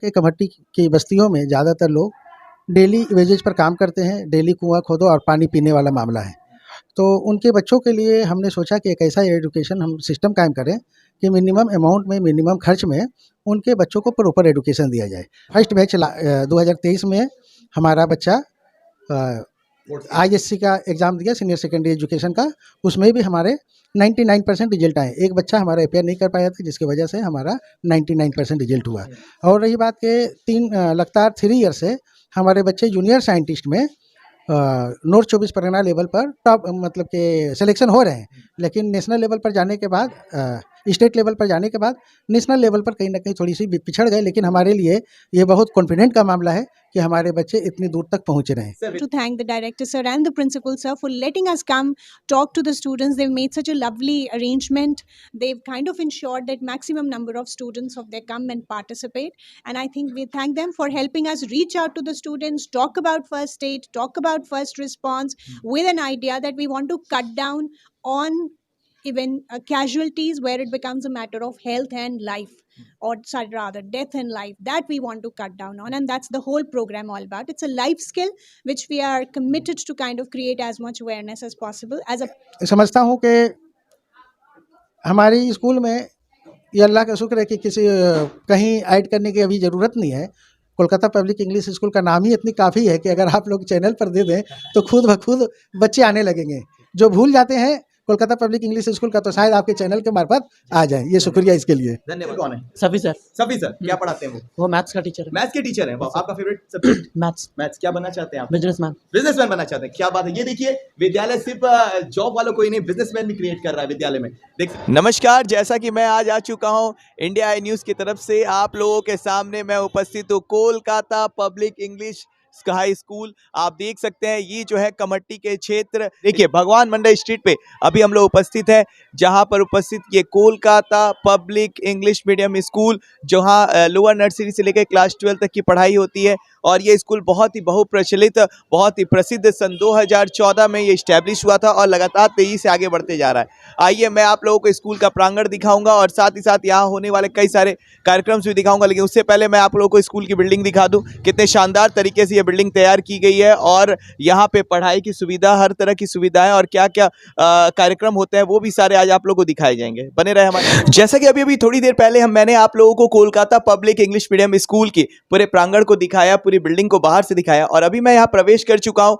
के कमट्टी की बस्तियों में ज़्यादातर लोग डेली वेजेज पर काम करते हैं, डेली कुआँ खोदो और पानी पीने वाला मामला है। तो उनके बच्चों के लिए हमने सोचा कि एक ऐसा एजुकेशन हम सिस्टम कायम करें कि मिनिमम अमाउंट में, मिनिमम खर्च में उनके बच्चों को प्रॉपर एजुकेशन दिया जाए। फर्स्ट बैच 2023 में हमारा बच्चा आईएससी का एग्ज़ाम दिया, सीनियर सेकेंडरी एजुकेशन का। उसमें भी हमारे 99% रिजल्ट आए। एक बच्चा हमारा अपियर नहीं कर पाया था, जिसकी वजह से हमारा 99% रिजल्ट हुआ। और रही बात के लगातार 3 ईयर से हमारे बच्चे जूनियर साइंटिस्ट में नॉर्थ 24 परगना लेवल पर टॉप मतलब के सिलेक्शन हो रहे हैं। लेकिन नेशनल लेवल पर जाने के बाद, स्टेट लेवल पर जाने के बाद नेशनल लेवल पर कहीं ना कहीं थोड़ी सी पिछड़ गए। लेकिन हमारे लिए ये बहुत कॉन्फिडेंट का मामला है कि हमारे बच्चे इतनी दूर तक पहुँच रहे हैं। To thank the director sir and the principal sir for letting us come talk to the students. They've made such a lovely arrangement. They've kind of ensured that maximum number of students of they come and participate. And I think we thank them for helping us reach out to the students, talk about first aid, talk about first response with an idea that we want to cut down on even casualties where it becomes a matter of health and life, or rather death and life, that we want to cut down on. And that's the whole program all about. It's a life skill which we are committed to kind of create as much awareness as possible as a समझता हूँ कि हमारी school में ये अल्लाह का शुक्र है कि किसी कहीं ऐड करने की अभी ज़रूरत नहीं है। कोलकाता पब्लिक इंग्लिश स्कूल का नाम ही इतनी काफ़ी है कि अगर आप लोग चैनल पर दे दें तो खुद ब खुद बच्चे आने लगेंगे। जो भूल जाते हैं कोलकाता पब्लिक इंग्लिश स्कूल का, तो शायद आपके चैनल के मार्फत आ जाए। ये शुक्रिया इसके लिए। धन्यवाद। कौन है? सभी सर। सभी सर क्या पढ़ाते हैं वो मैथ्स का टीचर है। मैथ्स के टीचर हैं। आपका फेवरेट सब्जेक्ट? मैथ्स। क्या बनना चाहते हैं आप? बिजनेसमैन बनना चाहते हैं। क्या बात है। ये देखिए, विद्यालय सिर्फ जॉब वालों को ही नहीं, बिजनेसमैन भी क्रिएट कर रहा है विद्यालय में। नमस्कार, जैसा कि मैं आज आ चुका हूं इंडिया आई न्यूज़ की तरफ से, आप लोगों के सामने मैं उपस्थित हूं Kolkata public English high school. आप देख सकते हैं ये जो है कमट्टी के क्षेत्र, देखिए भगवान मंडल स्ट्रीट पे अभी हम लोग उपस्थित है, जहां पर उपस्थित ये Kolkata public English medium school, जहां लोअर नर्सरी से लेकर क्लास 12 तक की पढ़ाई होती है। और ये स्कूल बहुत ही बहुप्रचलित, बहुत ही प्रसिद्ध, सन 2014 में ये इस्टेब्लिश हुआ था और लगातार तेजी से आगे बढ़ते जा रहा है। आइए मैं आप लोगों को स्कूल का प्रांगण दिखाऊंगा और साथ ही साथ यहाँ होने वाले कई सारे कार्यक्रम भी दिखाऊंगा। लेकिन उससे पहले मैं आप लोगों को स्कूल की बिल्डिंग दिखा दूं, कितने शानदार तरीके से ये बिल्डिंग तैयार की गई है और यहाँ पे पढ़ाई की सुविधा, हर तरह की सुविधाएं और क्या क्या कार्यक्रम होते हैं वो भी सारे आज आप लोगों को दिखाए जाएंगे। बने रहे हमारे। जैसा कि अभी थोड़ी देर पहले मैंने आप लोगों को Kolkata public English medium school के पूरे प्रांगण को दिखाया, पूरी बिल्डिंग को बाहर से दिखाया, और अभी मैं यहाँ प्रवेश कर चुका हूँ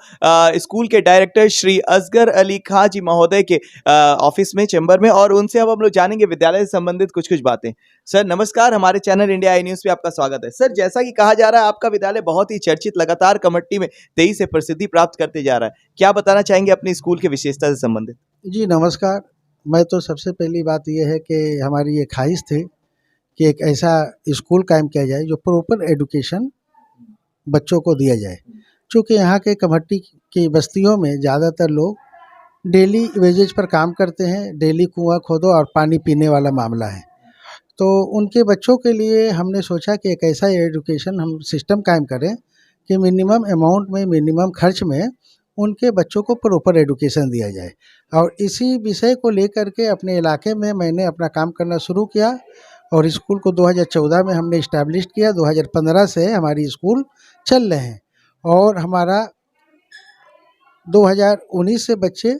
स्कूल के डायरेक्टर श्री असगर अली खां जी महोदय के ऑफिस में, चैम्बर में, और उनसे अब हम लोग जानेंगे विद्यालय से संबंधित कुछ बातें। सर नमस्कार, हमारे चैनल इंडिया आई न्यूज़ पे आपका स्वागत है। सर जैसा कि कहा जा रहा है आपका विद्यालय बहुत ही चर्चित, लगातार कमट्टी में तेजी से प्रसिद्धि प्राप्त करते जा रहा है, क्या बताना चाहेंगे अपनी स्कूल के विशेषता से संबंधित? जी नमस्कार। मैं तो सबसे पहली बात यह है कि हमारी ये ख्वाहिश थी कि एक ऐसा स्कूल कायम किया जाए जो प्रॉपर एजुकेशन बच्चों को दिया जाए। चूँकि यहाँ के कमट्टी की बस्तियों में ज़्यादातर लोग डेली वेजेज पर काम करते हैं, डेली कुआँ खोदो और पानी पीने वाला मामला है। तो उनके बच्चों के लिए हमने सोचा कि एक ऐसा एजुकेशन हम सिस्टम कायम करें कि मिनिमम अमाउंट में, मिनिमम खर्च में उनके बच्चों को प्रॉपर एजुकेशन दिया जाए। और इसी विषय को लेकर के अपने इलाके में मैंने अपना काम करना शुरू किया और स्कूल को 2014 में हमने इस्टेब्लिश किया। 2015 से हमारी स्कूल चल रहे हैं और हमारा 2019 से बच्चे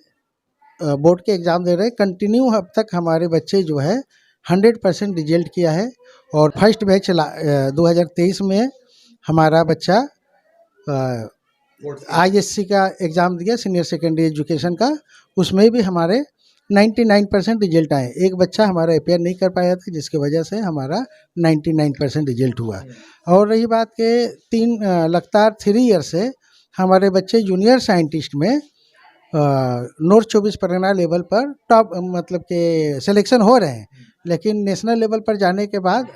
बोर्ड के एग्ज़ाम दे रहे हैं। कंटिन्यू अब तक हमारे बच्चे जो है 100% रिजल्ट किया है। और फर्स्ट बैच 2023 में हमारा बच्चा आईएससी का एग्ज़ाम दिया, सीनियर सेकेंडरी एजुकेशन का। उसमें भी हमारे 99% रिजल्ट आए। एक बच्चा हमारा अपियर नहीं कर पाया था, जिसकी वजह से हमारा 99% रिजल्ट हुआ। और रही बात के लगातार 3 ईयर से हमारे बच्चे जूनियर साइंटिस्ट में नॉर्थ 24 परगना लेवल पर टॉप मतलब के सिलेक्शन हो रहे हैं। लेकिन नेशनल लेवल पर जाने के बाद,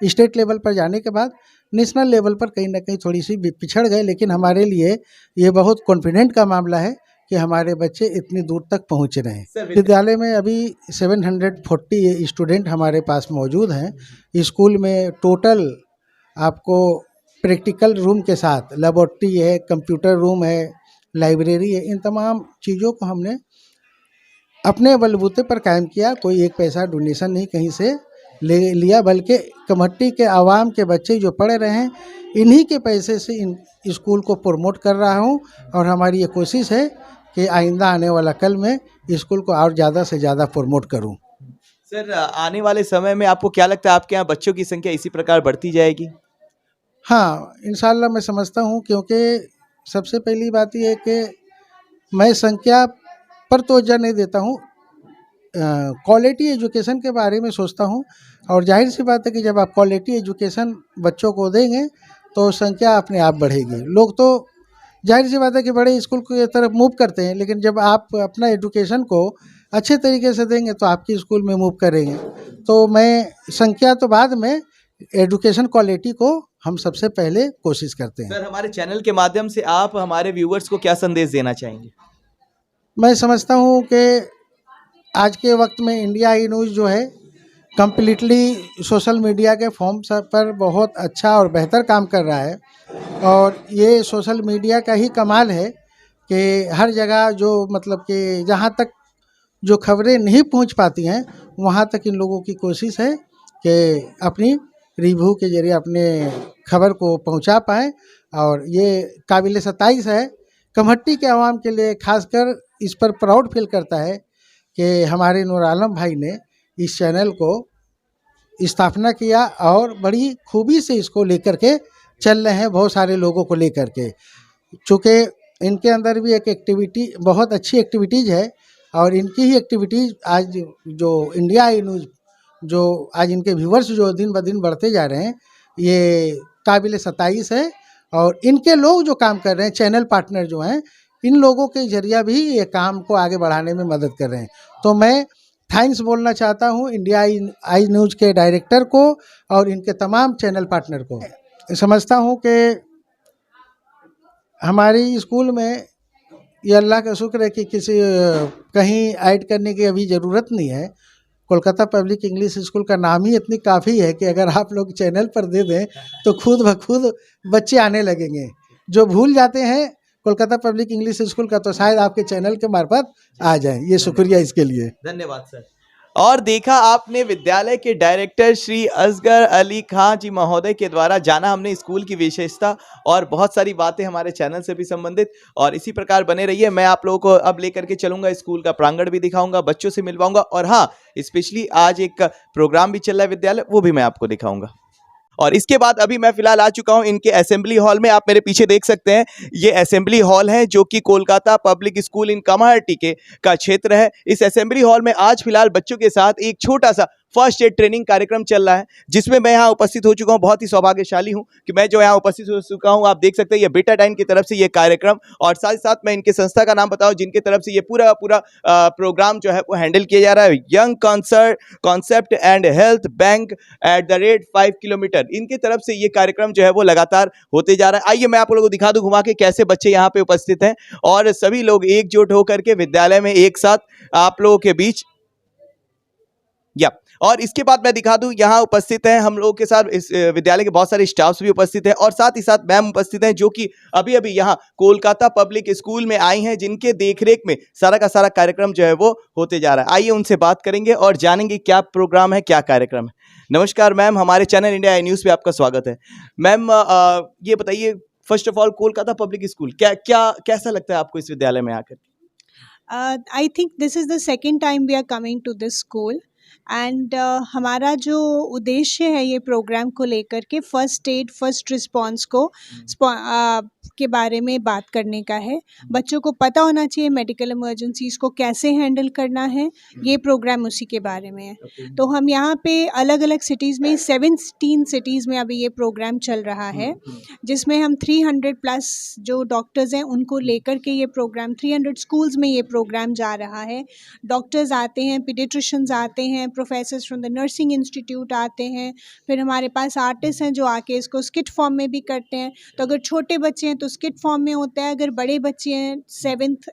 स्टेट लेवल पर जाने के बाद नेशनल लेवल पर कहीं ना कहीं थोड़ी सी पिछड़ गए। लेकिन हमारे लिए ये बहुत कॉन्फिडेंट का मामला है कि हमारे बच्चे इतनी दूर तक पहुंच रहे हैं। विद्यालय में अभी 740 स्टूडेंट हमारे पास मौजूद हैं। स्कूल में टोटल आपको प्रैक्टिकल रूम के साथ लेबोरेटरी है, कंप्यूटर रूम है, लाइब्रेरी है। इन तमाम चीज़ों को हमने अपने बलबूते पर कायम किया। कोई एक पैसा डोनेशन नहीं कहीं से लिया, बल्कि कमेटी के आवाम के बच्चे जो पढ़ रहे हैं इन्हीं के पैसे से इन स्कूल को प्रमोट कर रहा हूँ। और हमारी ये कोशिश है कि आइंदा आने वाला कल में स्कूल को और ज़्यादा से ज़्यादा प्रमोट करूँ। सर, आने वाले समय में आपको क्या लगता है आपके यहाँ बच्चों की संख्या इसी प्रकार बढ़ती जाएगी? हाँ, इंशाल्लाह मैं समझता हूँ, क्योंकि सबसे पहली बात यह है कि मैं संख्या पर तवज्जो नहीं देता हूँ, क्वालिटी एजुकेशन के बारे में सोचता हूँ। और जाहिर सी बात है कि जब आप क्वालिटी एजुकेशन बच्चों को देंगे तो संख्या अपने आप बढ़ेगी। लोग तो जाहिर सी बात है कि बड़े स्कूल की तरफ मूव करते हैं, लेकिन जब आप अपना एजुकेशन को अच्छे तरीके से देंगे तो आपकी स्कूल में मूव करेंगे। तो मैं संख्या तो बाद में, एजुकेशन क्वालिटी को हम सबसे पहले कोशिश करते हैं। सर, हमारे चैनल के माध्यम से आप हमारे व्यूवर्स को क्या संदेश देना चाहेंगे? मैं समझता हूँ कि आज के वक्त में इंडिया आई न्यूज़ जो है कम्प्लीटली सोशल मीडिया के फॉर्म पर बहुत अच्छा और बेहतर काम कर रहा है। और ये सोशल मीडिया का ही कमाल है कि हर जगह जो मतलब कि जहाँ तक जो खबरें नहीं पहुँच पाती हैं वहाँ तक इन लोगों की कोशिश है कि अपनी रिव्यू के जरिए अपने खबर को पहुँचा पाएँ। और ये काबिल सताइश है, कमेटी के आवाम के लिए खासकर इस पर प्राउड फील करता है कि हमारे नूर आलम भाई ने इस चैनल को स्थापना किया और बड़ी खूबी से इसको लेकर के चल रहे हैं, बहुत सारे लोगों को लेकर के। चूँकि इनके अंदर भी एक एक्टिविटी, बहुत अच्छी एक्टिविटीज़ है और इनकी ही एक्टिविटीज़ आज जो इंडिया आई न्यूज़, जो आज इनके व्यूवर्स जो दिन ब दिन बढ़ते जा रहे हैं, ये काबिल सताइश है। और इनके लोग जो काम कर रहे हैं, चैनल पार्टनर जो हैं, इन लोगों के जरिया भी ये काम को आगे बढ़ाने में मदद कर रहे हैं। तो मैं थैंक्स बोलना चाहता हूँ इंडिया आई न्यूज़ के डायरेक्टर को और इनके तमाम चैनल पार्टनर को। समझता हूँ कि हमारी स्कूल में ये अल्लाह का शुक्र है कि किसी कहीं ऐड करने की अभी ज़रूरत नहीं है। कोलकाता पब्लिक इंग्लिश स्कूल का नाम ही इतनी काफ़ी है कि अगर आप लोग चैनल पर दे दें तो खुद ब खुद बच्चे आने लगेंगे। जो भूल जाते हैं कोलकाता पब्लिक इंग्लिश स्कूल का, तो शायद आपके चैनल के मार्फत आ जाएं। ये शुक्रिया इसके लिए। धन्यवाद सर। और देखा आपने विद्यालय के डायरेक्टर श्री असगर अली खां जी महोदय के द्वारा जाना हमने स्कूल की विशेषता और बहुत सारी बातें हमारे चैनल से भी संबंधित। और इसी प्रकार बने रहिए। मैं आप लोगों को अब लेकर के चलूंगा, स्कूल का प्रांगण भी दिखाऊंगा, बच्चों से मिलवाऊंगा और हाँ, स्पेशली आज एक प्रोग्राम भी चल रहा है विद्यालय, वो भी मैं आपको दिखाऊंगा। और इसके बाद अभी मैं फिलहाल आ चुका हूं इनके असेंबली हॉल में। आप मेरे पीछे देख सकते हैं, ये असेंबली हॉल है जो कि कोलकाता पब्लिक स्कूल इन कमाहटी के का क्षेत्र है। इस असेंबली हॉल में आज फिलहाल बच्चों के साथ एक छोटा सा फर्स्ट एड ट्रेनिंग कार्यक्रम चल रहा है, जिसमें मैं यहाँ उपस्थित हो चुका हूँ। बहुत ही सौभाग्यशाली हूँ कि मैं जो यहाँ उपस्थित हो चुका हूँ। आप देख सकते हैं ये बेटाडाइन की तरफ से ये कार्यक्रम, और साथ ही साथ मैं इनके संस्था का नाम बताऊँ जिनके तरफ से ये पूरा प्रोग्राम जो है वो हैंडल किया जा रहा है, young concept and health bank @ 5 kilometre. इनकी तरफ से ये कार्यक्रम जो है वो लगातार होते जा रहा है। आइए मैं आप लोगों को दिखा दूं घुमा के कैसे बच्चे यहाँ पे उपस्थित हैं और सभी लोग एकजुट होकर के विद्यालय में एक साथ आप लोगों के बीच और इसके बाद मैं दिखा दूं यहाँ उपस्थित हैं हम लोगों के साथ इस विद्यालय के बहुत सारे स्टाफ्स भी उपस्थित हैं और साथ ही साथ मैम उपस्थित हैं जो कि अभी अभी यहाँ कोलकाता पब्लिक स्कूल में आई हैं, जिनके देखरेख में सारा का सारा कार्यक्रम जो है वो होते जा रहा है। आइए उनसे बात करेंगे और जानेंगे क्या प्रोग्राम है, क्या कार्यक्रम है। नमस्कार मैम, हमारे चैनल इंडिया आई न्यूज़ पे आपका स्वागत है। मैम ये बताइए, first of all Kolkata public school कैसा लगता है आपको इस विद्यालय में आकर? I think this is the second time we are coming to this school. And हमारा जो उद्देश्य है ये प्रोग्राम को लेकर के फर्स्ट एड फर्स्ट रिस्पांस को के बारे में बात करने का है। बच्चों को पता होना चाहिए मेडिकल इमरजेंसीज को कैसे हैंडल करना है, ये प्रोग्राम उसी के बारे में है। तो हम यहाँ पे अलग अलग सिटीज़ में 17 सिटीज़ में अभी ये प्रोग्राम चल रहा है, जिसमें हम 300+ जो डॉक्टर्स हैं उनको लेकर के ये प्रोग्राम 300 स्कूल्स में ये प्रोग्राम जा रहा है। डॉक्टर्स आते हैं, पीडियाट्रिशियंस आते हैं, professors from the nursing institute आते हैं, फिर हमारे पास आर्टिस्ट हैं जो आके इसको स्किट फॉर्म में भी करते हैं। तो अगर छोटे बच्चे हैं तो स्किट फॉर्म में होता है, अगर बड़े बच्चे हैं 7th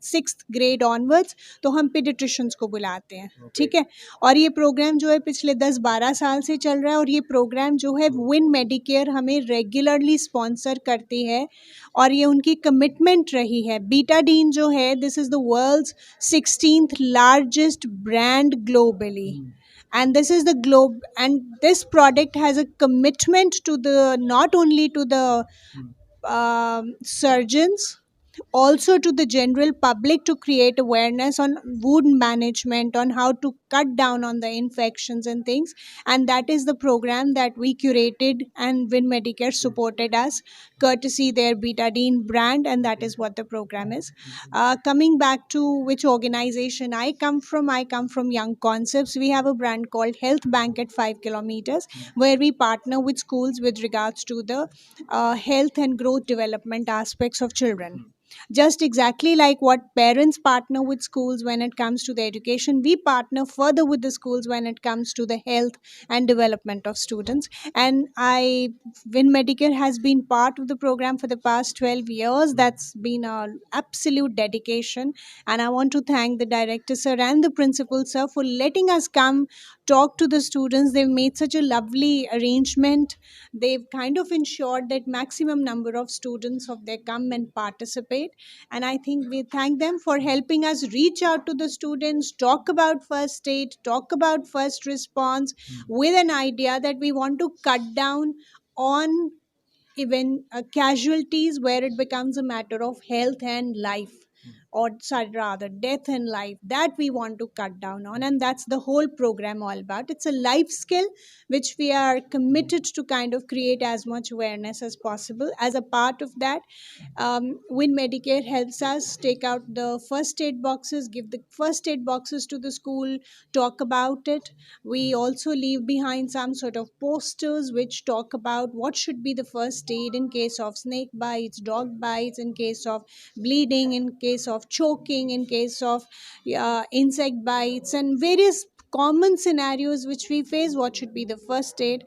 6th ग्रेड ऑनवर्ड्स तो हम पीडियाट्रिशियंस को बुलाते हैं। ठीक है। और ये प्रोग्राम जो है पिछले 10-12 साल से चल रहा है और ये प्रोग्राम जो है विन मेडिकेयर हमें रेगुलरली स्पॉन्सर करती है और ये उनकी कमिटमेंट रही है। बीटाडीन जो है this is the world's 16th largest brand globally and this is the globe, and this product has a commitment to the, not only to the surgeons, also to the general public, to create awareness on wound management, on how to cut down on the infections and things. And that is the program that we curated, and Win Medicare supported us courtesy their Betadine brand, and that is what the program is. Coming back to which organization I come from Young Concepts. We have a brand called Health Bank at 5 kilometers, where we partner with schools with regards to the health and growth development aspects of children. Just exactly like what parents partner with schools when it comes to the education, we partner further with the schools when it comes to the health and development of students. And Win Medicare has been part of the program for the past 12 years. That's been an absolute dedication. And I want to thank the director, sir, and the principal, sir, for letting us come talk to the students. They've made such a lovely arrangement. They've kind of ensured that maximum number of students of their come and participate. And I think we thank them for helping us reach out to the students, talk about first aid, talk about first response, with an idea that we want to cut down on even casualties where it becomes a matter of health and life, or sorry, rather death and life, that we want to cut down on. And that's the whole program all about. It's a life skill which we are committed to kind of create as much awareness as possible. As a part of that, Win Medicare helps us take out the first aid boxes, give the first aid boxes to the school, talk about it. We also leave behind some sort of posters which talk about what should be the first aid in case of snake bites, dog bites, in case of bleeding, in case of choking, in case of insect bites, and various common scenarios which we face. What should be the first aid?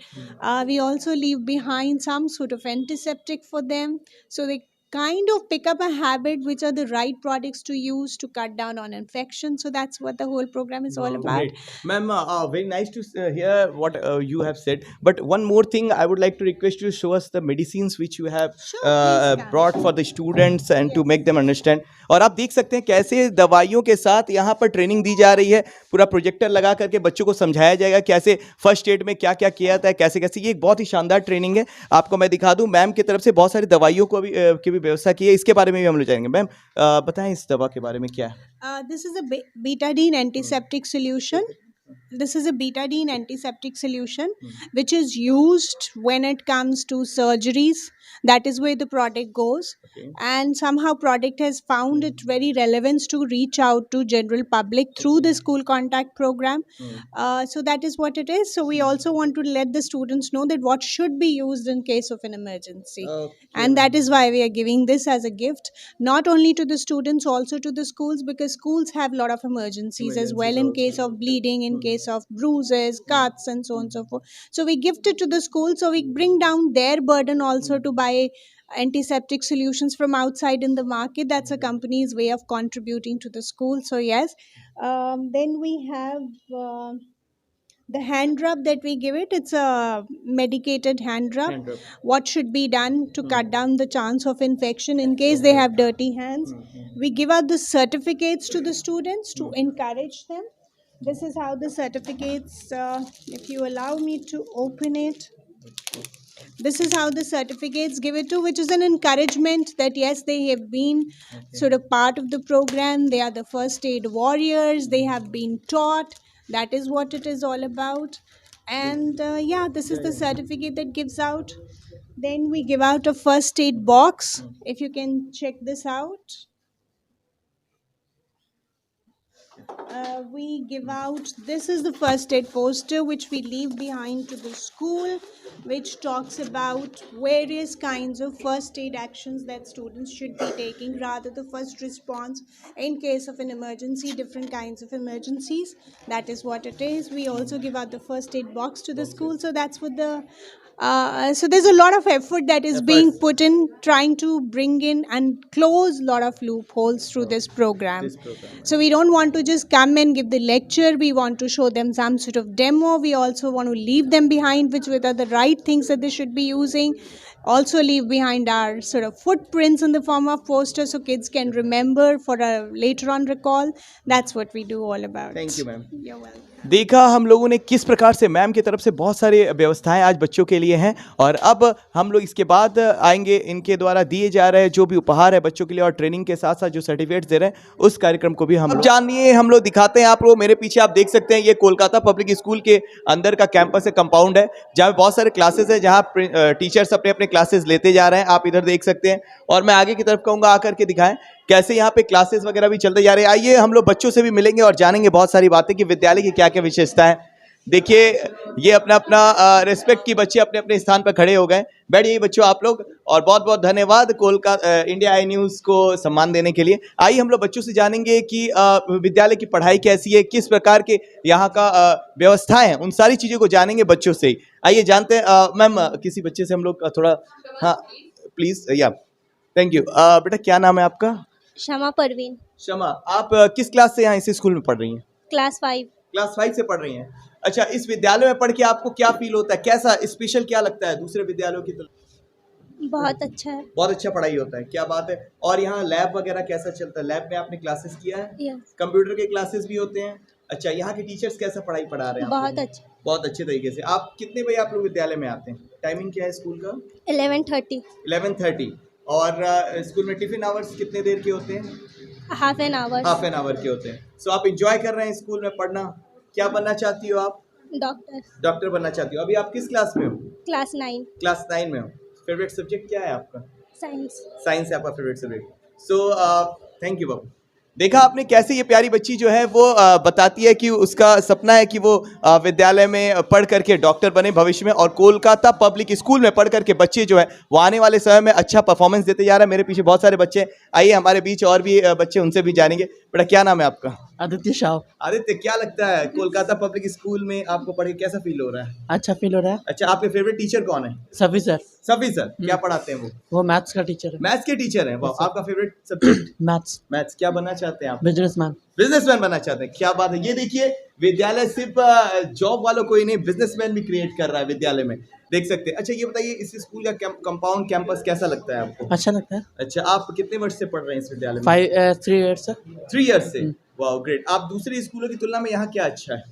We also leave behind some sort of antiseptic for them, so they kind of pick up a habit which are the right products to use to cut down on infection. So that's what the whole program is all Wow, about. great. Ma'am, very nice to hear what you have said. But one more thing, I would like to request you to show us the medicines which you have Sure, please, yeah. brought for the students and to make them understand. और आप देख सकते हैं कैसे दवाइयों के साथ यहाँ पर ट्रेनिंग दी जा रही है. पूरा प्रोजेक्टर लगा करके बच्चों को समझाया जाएगा कैसे फर्स्ट एड में क्या क्या किया जाता है, कैसे कैसे. ये एक बहुत ही शानदार ट्रेनिंग है. आपको मैं दिखा दूं, मैम की तरफ से बहुत सारी दवाइयों को भी की भी व्यवस्था की है. इसके बारे में भी हम लोग जाएंगे. मैम बताएं इस दवा के बारे में क्या है. This is a betadine antiseptic solution. This is a betadine antiseptic solution which is used when it comes to surgeries. That is where the product goes. Okay. And somehow product has found it very relevant to reach out to general public through the school contact program. So that is what it is. So we also want to let the students know that what should be used in case of an emergency. And that is why we are giving this as a gift, not only to the students, also to the schools, because schools have a lot of emergencies as well, in case of bleeding, in case of bruises, cuts, and so on and so forth. So we gift it to the school, so we bring down their burden also to buy antiseptic solutions from outside in the market. That's a company's way of contributing to the school. So yes. Then we have the hand rub that we give it. It's a medicated hand rub. Hand rub. What should be done to cut down the chance of infection in case they have dirty hands. We give out the certificates to the students to encourage them. This is how the certificates, if you allow me to open it, this is how the certificates give it to, which is an encouragement that yes, they have been sort of part of the program. They are the first aid warriors. They have been taught. That is what it is all about. And yeah, this is the certificate that gives out. Then we give out a first aid box. If you can check this out. We give out, this is the first aid poster which we leave behind to the school, which talks about various kinds of first aid actions that students should be taking, rather the first response in case of an emergency, different kinds of emergencies. That is what it is. We also give out the first aid box to the school. So that's what the So there's a lot of effort that is being put in trying to bring in and close a lot of loopholes through this program. So we don't want to just come and give the lecture. We want to show them some sort of demo. We also want to leave them behind which are the right things that they should be using. Also leave behind our sort of footprints in the form of posters so kids can remember for a later on recall. That's what we do all about. Thank you ma'am. You're welcome. देखा हम लोगों ने किस प्रकार से ma'am की तरफ से बहुत सारी व्यवस्थाएं आज बच्चों के लिए हैं, और अब हम लोग इसके बाद आएंगे इनके द्वारा दिए जा रहे जो भी उपहार है बच्चों के लिए, और ट्रेनिंग के साथ साथ जो सर्टिफिकेट्स दे रहे हैं उस कार्यक्रम को भी हम लोग जानिए, हम लोग दिखाते हैं। आप लोग मेरे पीछे आप देख सकते हैं ये कोलकाता पब्लिक स्कूल के अंदर का कैंपस है, कंपाउंड है, जहाँ बहुत सारे क्लासेस है, जहाँ टीचर्स अपने अपने क्लासेस लेते जा रहे हैं। आप इधर देख सकते हैं, और मैं आगे की तरफ कहूँगा आकर के दिखाएं कैसे यहाँ पे क्लासेस वगैरह भी चलते जा रहे हैं। आइए हम लोग बच्चों से भी मिलेंगे और जानेंगे बहुत सारी बातें कि विद्यालय की क्या क्या विशेषता है। देखिए ये अपना अपना रिस्पेक्ट की बच्चे अपने अपने स्थान पर खड़े हो गए। बैठिए बच्चों आप लोग, और बहुत बहुत धन्यवाद कोलकाता इंडिया आई न्यूज़ को सम्मान देने के लिए। आइए हम लोग बच्चों से जानेंगे कि विद्यालय की पढ़ाई कैसी है, किस प्रकार के यहाँ का व्यवस्था है, उन सारी चीज़ों को जानेंगे बच्चों से ही। आइए जानते हैं। मैम किसी बच्चे से हम लोग थोड़ा, हाँ प्लीज़, या थैंक यू। बेटा क्या नाम है आपका? शमा परवीन। शमा, आप किस क्लास से यहाँ इस स्कूल में पढ़ रही हैं? क्लास 5। क्लास 5 से पढ़ रही हैं। अच्छा, इस विद्यालय में पढ़ के आपको क्या फील होता है, कैसा स्पेशल क्या लगता है दूसरे विद्यालयों की तुलना? बहुत अच्छा है। बहुत अच्छा पढ़ाई होता है, क्या बात है। और यहाँ लैब वगैरह कैसा चलता है? लैब में आपने क्लासेस किया है? यस। कंप्यूटर के क्लासेस भी होते हैं? अच्छा, यहाँ के टीचर्स कैसा पढ़ाई पढ़ा रहे हैं? बहुत अच्छा। बहुत अच्छे तरीके से। आप कितने बजे आप लोग विद्यालय में आते हैं? टाइमिंग क्या है स्कूल का? 11:30। 11:30। और स्कूल में टिफिन आवर्स कितने देर के होते हैं? Half an hour. Half an hour के होते हैं। सो आप इंजॉय कर रहे हैं स्कूल में पढ़ना? क्या बनना चाहती हो आप? डॉक्टर। डॉक्टर बनना चाहती हो। अभी आप किस क्लास में हो? क्लास 9। क्लास 9 में हो। फेवरेट सब्जेक्ट क्या है आपका? साइंस। साइंस है आपका favourite subject. So thank you बाबू। देखा आपने कैसे ये प्यारी बच्ची जो है वो बताती है कि उसका सपना है कि वो विद्यालय में पढ़ करके डॉक्टर बने भविष्य में, और कोलकाता पब्लिक स्कूल में पढ़ करके बच्चे जो है वो आने वाले समय में अच्छा परफॉर्मेंस देते जा रहे हैं। मेरे पीछे बहुत सारे बच्चे, आइए हमारे बीच और भी बच्चे, उनसे भी जानेंगे। बेटा क्या नाम है आपका? आदित्य शाह। आदित्य, क्या लगता है कोलकाता पब्लिक स्कूल में आपको पढ़ के कैसा फील हो रहा है? अच्छा फील हो रहा है। अच्छा, आपके फेवरेट टीचर कौन है? सभी सर। सभी सर। क्या पढ़ाते हैं वो मैथ्स का टीचर है। मैथ्स के टीचर हैं। वाह, आपका फेवरेट सब्जेक्ट? मैथ्स। मैथ्स। क्या बनना चाहते हैं आप? बिजनेसमैन। बिजनेसमैन बनना चाहते हैं, क्या बात है। ये देखिए विद्यालय सिर्फ जॉब वालों को ही नहीं, बिजनेसमैन भी क्रिएट कर रहा है विद्यालय में, देख सकते हैं। अच्छा ये बताइए इस स्कूल का कंपाउंड कैंपस कैसा लगता है आपको? अच्छा लगता है। अच्छा, आप कितने वर्ष से पढ़ रहे हैं इस विद्यालय में? 3 years से। 3 years से। वाह ग्रेट। आप दूसरे स्कूलों की तुलना में यहाँ क्या अच्छा है?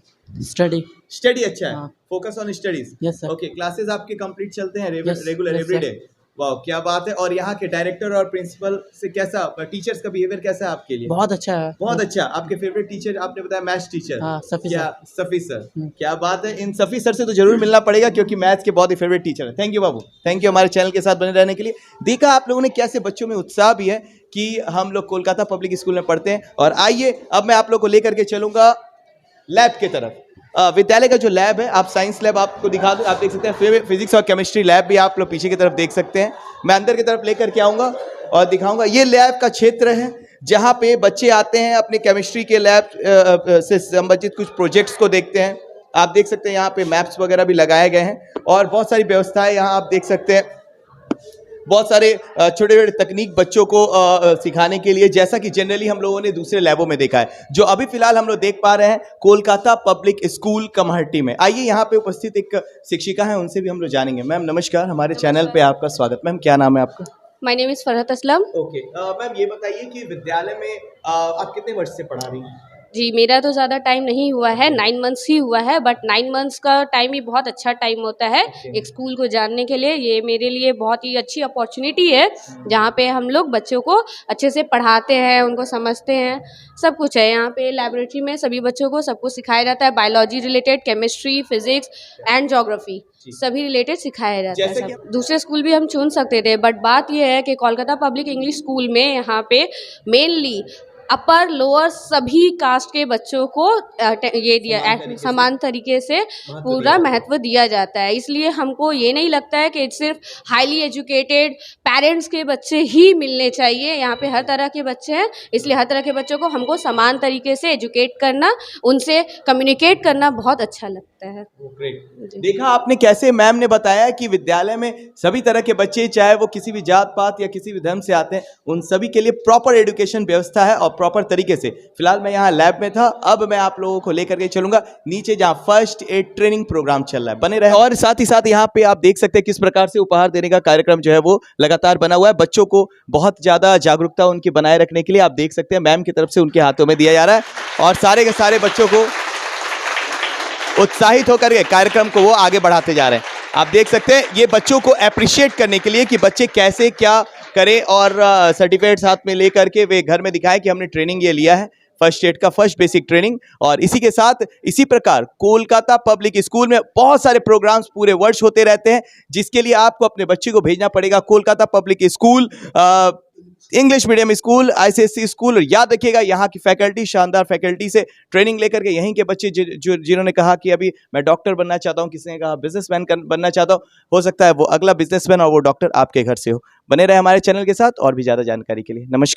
स्टडी। स्टडी अच्छा है। हाँ। Focus on studies. Yes sir. Okay, classes आपके कंप्लीट चलते हैं Yes, रेगुलर yes, एवरीडे? वाह क्या बात है। और यहाँ के डायरेक्टर और प्रिंसिपल से कैसा, टीचर्स का बिहेवियर कैसा है आपके लिए? बहुत अच्छा है। बहुत अच्छा। आपके फेवरेट टीचर आपने बताया मैथ्स टीचर? हाँ, सफी क्या? सर। सफी सर। क्या बात है। इन सफी सर से तो जरूर मिलना पड़ेगा क्योंकि मैथ्स के बहुत ही फेवरेट टीचर है। Thank you Babu, thank you हमारे चैनल के साथ बने रहने के लिए। देखा आप लोगों ने कैसे बच्चों में उत्साह भी है कि हम लोग कोलकाता पब्लिक स्कूल में पढ़ते हैं। और आइए अब मैं आप लोग को लेकर के चलूंगा लैब की तरफ। विद्यालय का जो लैब है, आप साइंस लैब आपको दिखा दूं, आप देख सकते हैं फिजिक्स और केमिस्ट्री लैब भी आप लोग पीछे की तरफ देख सकते हैं। मैं अंदर की तरफ लेकर के आऊँगा और दिखाऊंगा। ये लैब का क्षेत्र है जहाँ पे बच्चे आते हैं अपने केमिस्ट्री के लैब से संबंधित कुछ प्रोजेक्ट्स को देखते हैं। आप देख सकते हैं यहाँ पे मैप्स वगैरह भी लगाए गए हैं और बहुत सारी व्यवस्थाएं यहाँ आप देख सकते हैं। बहुत सारे छोटे छोटे तकनीक बच्चों को सिखाने के लिए, जैसा कि जनरली हम लोगों ने दूसरे लैबों में देखा है, जो अभी फिलहाल हम लोग देख पा रहे हैं कोलकाता पब्लिक स्कूल कमहट्टी में। आइए यहाँ पे उपस्थित एक शिक्षिका हैं, उनसे भी हम लोग जानेंगे। मैम नमस्कार, हमारे चैनल पे आपका स्वागत। मैम क्या नाम है आपका? My name is Farhat Aslam. Okay ma'am, ये बताइए कि विद्यालय में आप कितने वर्ष से पढ़ा रही हैं? जी मेरा तो ज़्यादा टाइम नहीं हुआ है, 9 months ही हुआ है, बट 9 months का टाइम ही बहुत अच्छा टाइम होता है एक स्कूल को जानने के लिए। ये मेरे लिए बहुत ही अच्छी अपॉर्चुनिटी है जहाँ पे हम लोग बच्चों को अच्छे से पढ़ाते हैं, उनको समझते हैं, सब कुछ है। यहाँ पे लैबोरेटरी में सभी बच्चों को सब कुछ सिखाया जाता है, biology related, chemistry, physics and geography सभी रिलेटेड सिखाया जाता है। सब दूसरे स्कूल भी हम चुन सकते थे, बट बात यह है कि कोलकाता पब्लिक इंग्लिश स्कूल में यहाँ पे मेनली अपर लोअर सभी कास्ट के बच्चों को ये दिया समान तरीके से पूरा महत्व दिया जाता है। इसलिए हमको ये नहीं लगता है कि सिर्फ हाईली एजुकेटेड पेरेंट्स के बच्चे ही मिलने चाहिए। यहाँ पे हर तरह के बच्चे हैं, इसलिए हर तरह के बच्चों को हमको समान तरीके से एजुकेट करना, उनसे कम्युनिकेट करना बहुत अच्छा लगता है। सकता है। जी। देखा आपने कैसे मैम ने बताया कि विद्यालय में सभी तरह के बच्चे, चाहे वो किसी भी जात पात या किसी भी धर्म से आते हैं, उन सभी के लिए प्रॉपर एजुकेशन व्यवस्था है और प्रॉपर तरीके से। फिलहाल मैं यहाँ लैब में था, अब मैं आप लोगों को लेकर के चलूंगा नीचे जहाँ फर्स्ट एड ट्रेनिंग प्रोग्राम चल रहा है। बने रहे। और साथ ही साथ यहाँ पे आप देख सकते हैं किस प्रकार से उपहार देने का कार्यक्रम जो है वो लगातार बना हुआ है। बच्चों को बहुत ज्यादा जागरूकता उनकी बनाए रखने के लिए आप देख सकते हैं मैम की तरफ से उनके हाथों में दिया जा रहा है और सारे के सारे बच्चों को उत्साहित होकर के कार्यक्रम को वो आगे बढ़ाते जा रहे हैं। आप देख सकते हैं ये बच्चों को अप्रिशिएट करने के लिए कि बच्चे कैसे क्या करें और सर्टिफिकेट साथ में लेकर के वे घर में दिखाएं कि हमने ट्रेनिंग ये लिया है, फर्स्ट एड का फर्स्ट बेसिक ट्रेनिंग। और इसी के साथ इसी प्रकार कोलकाता पब्लिक स्कूल में बहुत सारे प्रोग्राम्स पूरे वर्ष होते रहते हैं, जिसके लिए आपको अपने बच्चे को भेजना पड़ेगा Kolkata public school, English medium school, ICSE school. और याद रखिएगा यहाँ की फैकल्टी शानदार फैकल्टी से ट्रेनिंग लेकर के यहीं के बच्चे जिन्होंने कहा कि अभी मैं डॉक्टर बनना चाहता हूँ, किसी ने कहा बिजनेसमैन बनना चाहता हूँ, हो सकता है वो अगला बिजनेसमैन और वो डॉक्टर आपके घर से हो। बने रहे हमारे चैनल के साथ और भी ज़्यादा जानकारी के लिए। नमस्कार।